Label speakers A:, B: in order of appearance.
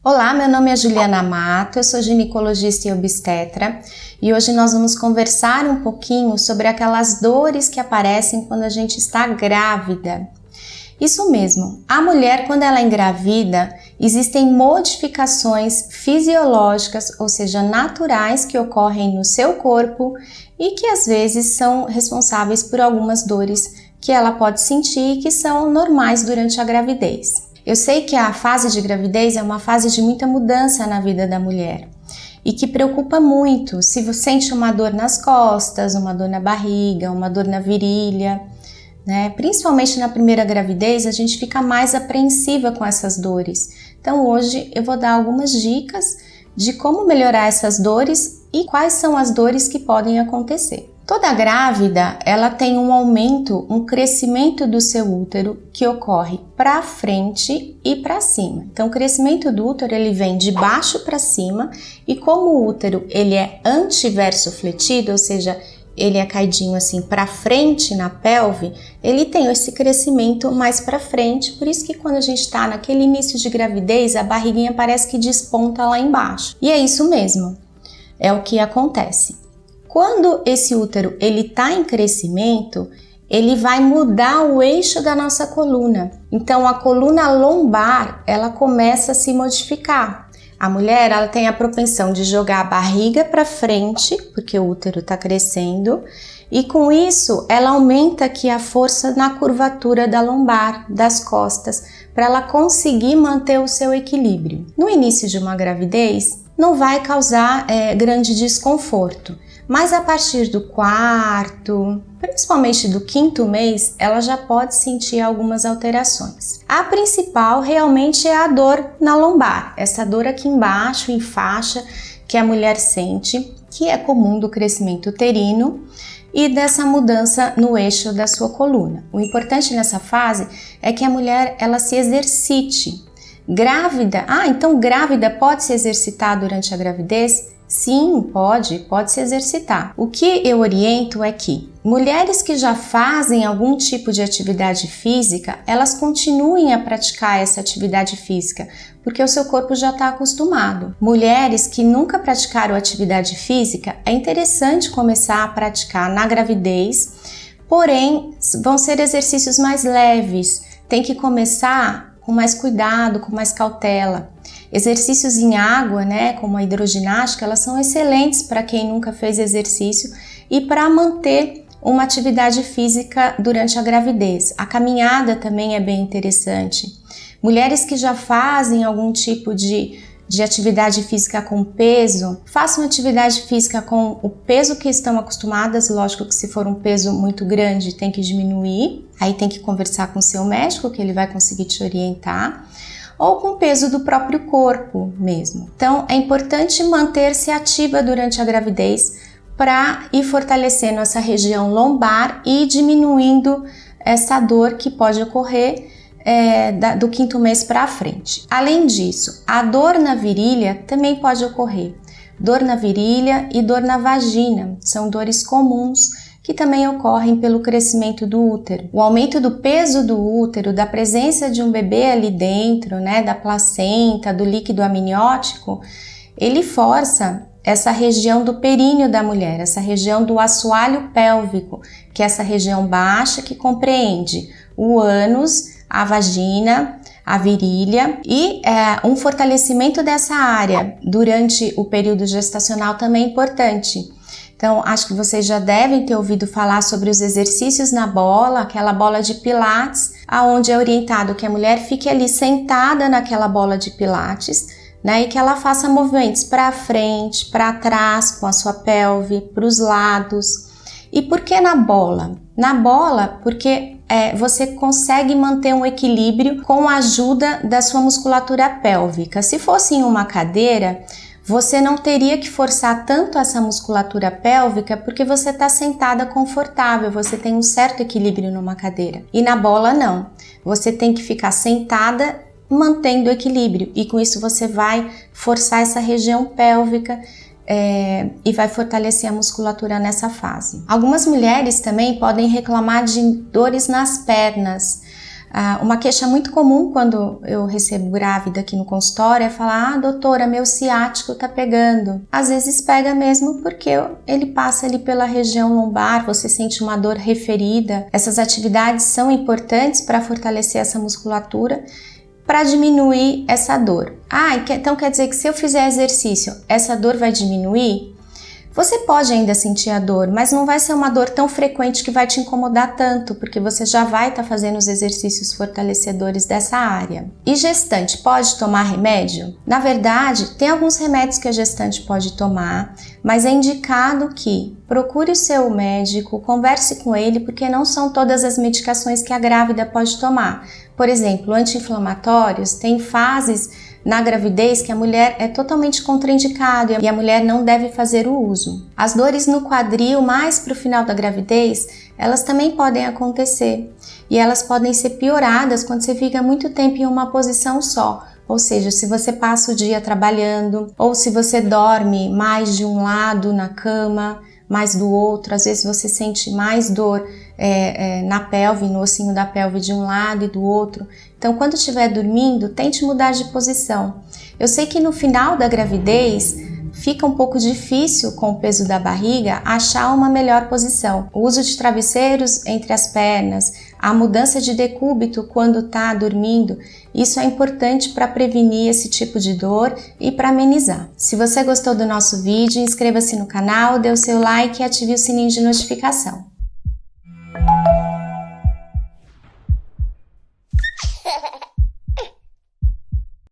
A: Olá, meu nome é Juliana Mato, eu sou ginecologista e obstetra e hoje nós vamos conversar um pouquinho sobre aquelas dores que aparecem quando a gente está grávida. Isso mesmo, a mulher quando ela engravida, existem modificações fisiológicas, ou seja, naturais que ocorrem no seu corpo e que às vezes são responsáveis por algumas dores que ela pode sentir e que são normais durante a gravidez. Eu sei que a fase de gravidez é uma fase de muita mudança na vida da mulher e que preocupa muito se você sente uma dor nas costas, uma dor na barriga, uma dor na virilha, né? Principalmente na primeira gravidez a gente fica mais apreensiva com essas dores. Então hoje eu vou dar algumas dicas de como melhorar essas dores e quais são as dores que podem acontecer. Toda grávida, ela tem um aumento, um crescimento do seu útero que ocorre para frente e para cima. Então, o crescimento do útero, ele vem de baixo para cima e como o útero, ele é antiverso fletido, ou seja, ele é caidinho assim para frente na pelve, ele tem esse crescimento mais para frente, por isso que quando a gente está naquele início de gravidez, a barriguinha parece que desponta lá embaixo. E é isso mesmo, é o que acontece. Quando esse útero ele está em crescimento, ele vai mudar o eixo da nossa coluna. Então a coluna lombar ela começa a se modificar. A mulher ela tem a propensão de jogar a barriga para frente, porque o útero está crescendo, e com isso ela aumenta aqui a força na curvatura da lombar, das costas, para ela conseguir manter o seu equilíbrio. No início de uma gravidez, não vai causar grande desconforto. Mas a partir do quarto, principalmente do quinto mês, ela já pode sentir algumas alterações. A principal realmente é a dor na lombar, essa dor aqui embaixo, em faixa, que a mulher sente, que é comum do crescimento uterino e dessa mudança no eixo da sua coluna. O importante nessa fase é que a mulher ela se exercite. Grávida, então grávida pode se exercitar durante a gravidez? Sim, pode se exercitar. O que eu oriento é que mulheres que já fazem algum tipo de atividade física, elas continuem a praticar essa atividade física, porque o seu corpo já está acostumado. Mulheres que nunca praticaram atividade física, é interessante começar a praticar na gravidez, porém vão ser exercícios mais leves, tem que começar com mais cuidado, com mais cautela. Exercícios em água, né, como a hidroginástica, elas são excelentes para quem nunca fez exercício e para manter uma atividade física durante a gravidez. A caminhada também é bem interessante. Mulheres que já fazem algum tipo de atividade física com peso, façam atividade física com o peso que estão acostumadas, lógico que se for um peso muito grande tem que diminuir, aí tem que conversar com o seu médico que ele vai conseguir te orientar, ou com o peso do próprio corpo mesmo. Então é importante manter-se ativa durante a gravidez para ir fortalecendo essa região lombar e diminuindo essa dor que pode ocorrer do quinto mês para frente. Além disso, a dor na virilha também pode ocorrer. Dor na virilha e dor na vagina são dores comuns que também ocorrem pelo crescimento do útero. O aumento do peso do útero, da presença de um bebê ali dentro, né, da placenta, do líquido amniótico, ele força essa região do períneo da mulher, essa região do assoalho pélvico, que é essa região baixa que compreende o ânus, a vagina, a virilha e um fortalecimento dessa área durante o período gestacional também é importante. Então, acho que vocês já devem ter ouvido falar sobre os exercícios na bola, aquela bola de pilates, aonde é orientado que a mulher fique ali sentada naquela bola de pilates, né, e que ela faça movimentos para frente, para trás, com a sua pelve, para os lados. E por que na bola? Na bola, porque você consegue manter um equilíbrio com a ajuda da sua musculatura pélvica. Se fosse em uma cadeira, você não teria que forçar tanto essa musculatura pélvica porque você está sentada confortável, você tem um certo equilíbrio numa cadeira. E na bola não, você tem que ficar sentada mantendo o equilíbrio e com isso você vai forçar essa região pélvica e vai fortalecer a musculatura nessa fase. Algumas mulheres também podem reclamar de dores nas pernas. Uma queixa muito comum quando eu recebo grávida aqui no consultório é falar: doutora, meu ciático tá pegando. Às vezes pega mesmo porque ele passa ali pela região lombar, você sente uma dor referida. Essas atividades são importantes para fortalecer essa musculatura, para diminuir essa dor. Então quer dizer que se eu fizer exercício, essa dor vai diminuir? Você pode ainda sentir a dor, mas não vai ser uma dor tão frequente que vai te incomodar tanto, porque você já vai estar fazendo os exercícios fortalecedores dessa área. E gestante pode tomar remédio? Na verdade, tem alguns remédios que a gestante pode tomar, mas é indicado que procure o seu médico, converse com ele, porque não são todas as medicações que a grávida pode tomar. Por exemplo, anti-inflamatórios, tem fases na gravidez que a mulher é totalmente contraindicado e a mulher não deve fazer o uso. As dores no quadril mais para o final da gravidez, elas também podem acontecer e elas podem ser pioradas quando você fica muito tempo em uma posição só. Ou seja, se você passa o dia trabalhando ou se você dorme mais de um lado na cama, mais do outro, às vezes você sente mais dor na pelve, no ossinho da pelve de um lado e do outro. Então, quando estiver dormindo, tente mudar de posição. Eu sei que no final da gravidez fica um pouco difícil, com o peso da barriga, achar uma melhor posição. O uso de travesseiros entre as pernas, a mudança de decúbito quando está dormindo, isso é importante para prevenir esse tipo de dor e para amenizar. Se você gostou do nosso vídeo, inscreva-se no canal, dê o seu like e ative o sininho de notificação.